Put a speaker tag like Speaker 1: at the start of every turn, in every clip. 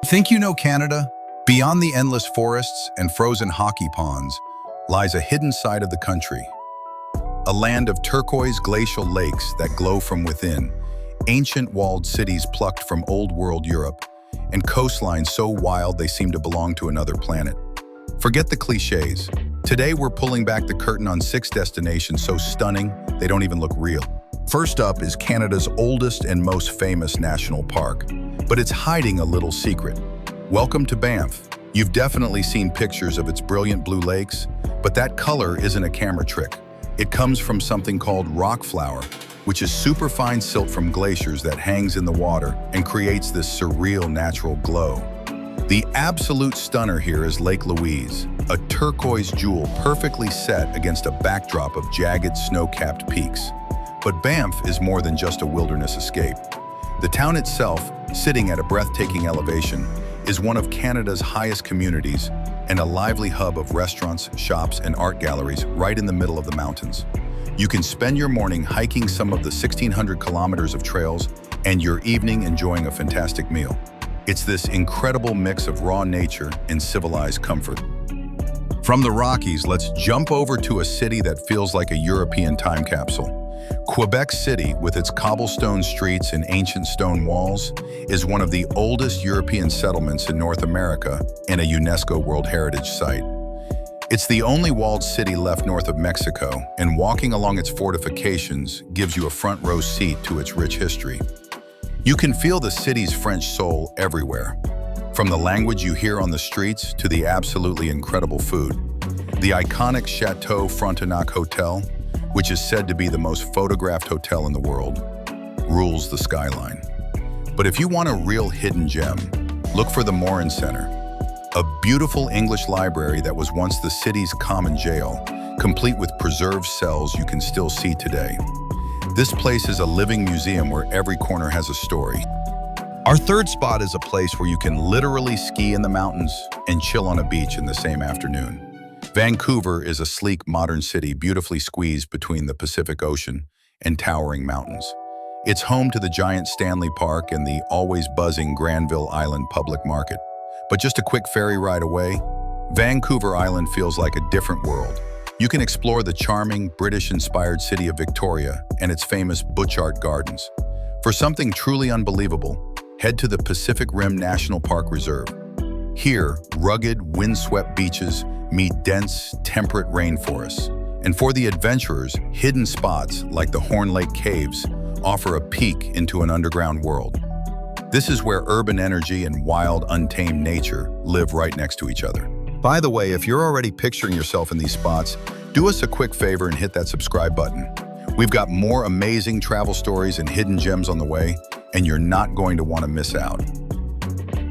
Speaker 1: Think you know Canada? Beyond the endless forests and frozen hockey ponds lies a hidden side of the country. A land of turquoise glacial lakes that glow from within, ancient walled cities plucked from old world Europe, and coastlines so wild they seem to belong to another planet. Forget the cliches. Today we're pulling back the curtain on 6 destinations so stunning they don't even look real. First up is Canada's oldest and most famous national park, but it's hiding a little secret. Welcome to Banff. You've definitely seen pictures of its brilliant blue lakes, but that color isn't a camera trick. It comes from something called rock flour, which is superfine silt from glaciers that hangs in the water and creates this surreal natural glow. The absolute stunner here is Lake Louise, a turquoise jewel perfectly set against a backdrop of jagged snow-capped peaks. But Banff is more than just a wilderness escape. The town itself, sitting at a breathtaking elevation, is one of Canada's highest communities and a lively hub of restaurants, shops, and art galleries right in the middle of the mountains. You can spend your morning hiking some of the 1,600 kilometers of trails and your evening enjoying a fantastic meal. It's this incredible mix of raw nature and civilized comfort. From the Rockies, let's jump over to a city that feels like a European time capsule. Quebec City, with its cobblestone streets and ancient stone walls, is one of the oldest European settlements in North America and a UNESCO World Heritage Site. It's the only walled city left north of Mexico, and walking along its fortifications gives you a front row seat to its rich history. You can feel the city's French soul everywhere, from the language you hear on the streets to the absolutely incredible food. The iconic Chateau Frontenac Hotel, which is said to be the most photographed hotel in the world, rules the skyline. But if you want a real hidden gem, look for the Morin Center, a beautiful English library that was once the city's common jail, complete with preserved cells you can still see today. This place is a living museum where every corner has a story. Our third spot is a place where you can literally ski in the mountains and chill on a beach in the same afternoon. Vancouver is a sleek, modern city beautifully squeezed between the Pacific Ocean and towering mountains. It's home to the giant Stanley Park and the always buzzing Granville Island public market. But just a quick ferry ride away, Vancouver Island feels like a different world. You can explore the charming, British-inspired city of Victoria and its famous Butch Art Gardens. For something truly unbelievable, head to the Pacific Rim National Park Reserve. Here, rugged, windswept beaches meet dense, temperate rainforests. And for the adventurers, hidden spots like the Horn Lake Caves offer a peek into an underground world. This is where urban energy and wild, untamed nature live right next to each other. By the way, if you're already picturing yourself in these spots, do us a quick favor and hit that subscribe button. We've got more amazing travel stories and hidden gems on the way, and you're not going to want to miss out.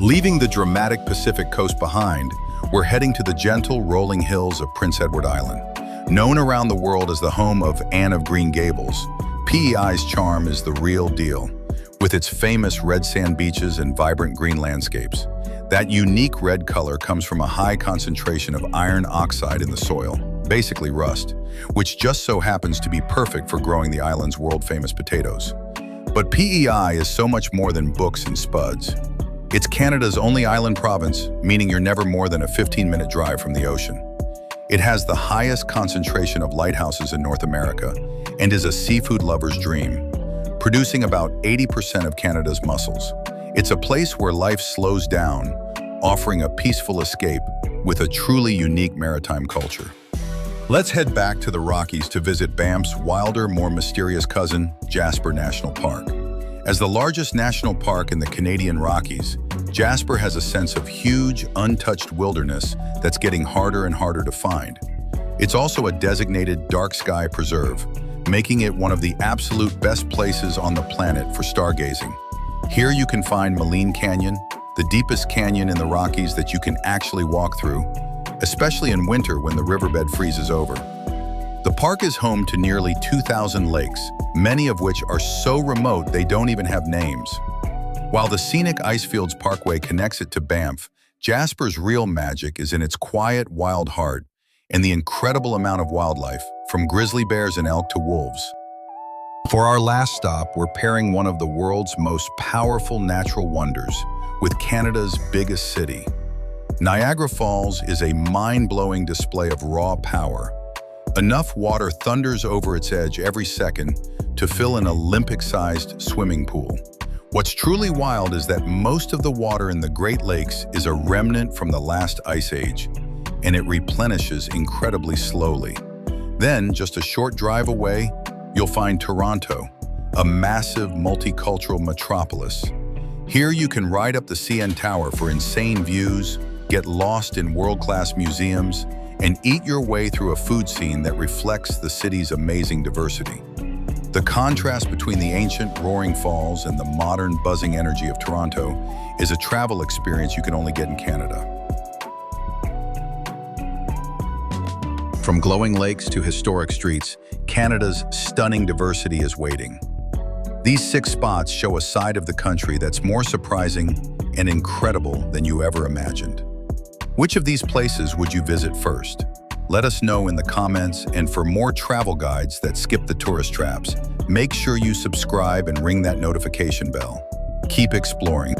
Speaker 1: Leaving the dramatic Pacific coast behind, we're heading to the gentle, rolling hills of Prince Edward Island. Known around the world as the home of Anne of Green Gables, PEI's charm is the real deal. With its famous red sand beaches and vibrant green landscapes, that unique red color comes from a high concentration of iron oxide in the soil, basically rust, which just so happens to be perfect for growing the island's world-famous potatoes. But PEI is so much more than books and spuds. It's Canada's only island province, meaning you're never more than a 15-minute drive from the ocean. It has the highest concentration of lighthouses in North America and is a seafood lover's dream, producing about 80% of Canada's mussels. It's a place where life slows down, offering a peaceful escape with a truly unique maritime culture. Let's head back to the Rockies to visit Banff's wilder, more mysterious cousin, Jasper National Park. As the largest national park in the Canadian Rockies, Jasper has a sense of huge, untouched wilderness that's getting harder and harder to find. It's also a designated dark sky preserve, making it one of the absolute best places on the planet for stargazing. Here you can find Maligne Canyon, the deepest canyon in the Rockies that you can actually walk through, especially in winter when the riverbed freezes over. The park is home to nearly 2,000 lakes, many of which are so remote they don't even have names. While the scenic Icefields Parkway connects it to Banff, Jasper's real magic is in its quiet, wild heart and the incredible amount of wildlife, from grizzly bears and elk to wolves. For our last stop, we're pairing one of the world's most powerful natural wonders with Canada's biggest city. Niagara Falls is a mind-blowing display of raw power. Enough water thunders over its edge every second to fill an Olympic-sized swimming pool. What's truly wild is that most of the water in the Great Lakes is a remnant from the last ice age, and it replenishes incredibly slowly. Then, just a short drive away, you'll find Toronto, a massive multicultural metropolis. Here you can ride up the CN Tower for insane views, get lost in world-class museums, and eat your way through a food scene that reflects the city's amazing diversity. The contrast between the ancient roaring falls and the modern buzzing energy of Toronto is a travel experience you can only get in Canada. From glowing lakes to historic streets, Canada's stunning diversity is waiting. These 6 spots show a side of the country that's more surprising and incredible than you ever imagined. Which of these places would you visit first? Let us know in the comments, and for more travel guides that skip the tourist traps, make sure you subscribe and ring that notification bell. Keep exploring.